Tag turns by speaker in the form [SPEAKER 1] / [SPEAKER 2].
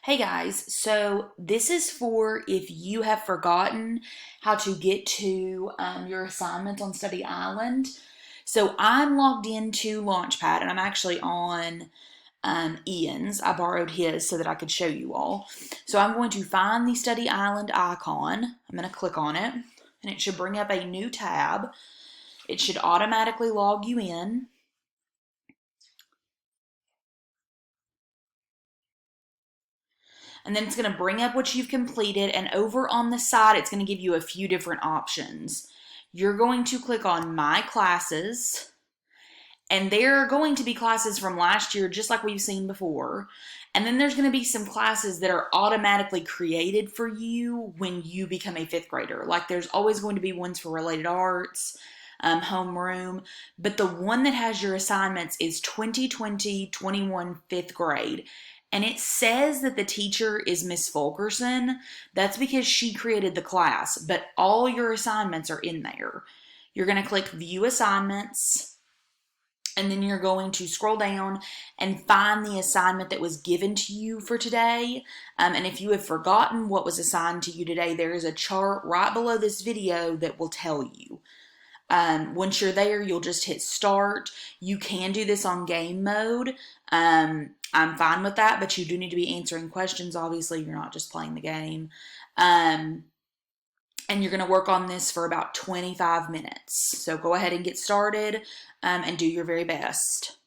[SPEAKER 1] Hey guys, so this is for if you have forgotten how to get to your assignments on Study Island. So I'm logged into Launchpad and I'm actually on Ian's. I borrowed his so that I could show you all. So I'm going to find the Study Island icon. I'm going to click on it and it should bring up a new tab. It should automatically log you in. And then it's going to bring up what you've completed, and over on the side it's going to give you a few different options. You're going to click on My Classes, and there are going to be classes from last year just like we've seen before. And then there's going to be some classes that are automatically created for you when you become a fifth grader. Like there's always going to be ones for related arts, homeroom, but the one that has your assignments is 2020-21 fifth grade. And it says that the teacher is Miss Fulkerson. That's because she created the class, but all your assignments are in there. You're going to click View Assignments, and then you're going to scroll down and find the assignment that was given to you for today. And if you have forgotten what was assigned to you today, there is a chart right below this video that will tell you. Once you're there, you'll just hit start. You can do this on game mode. I'm fine with that, but you do need to be answering questions. Obviously, you're not just playing the game. And you're going to work on this for about 25 minutes. So go ahead and get started and do your very best.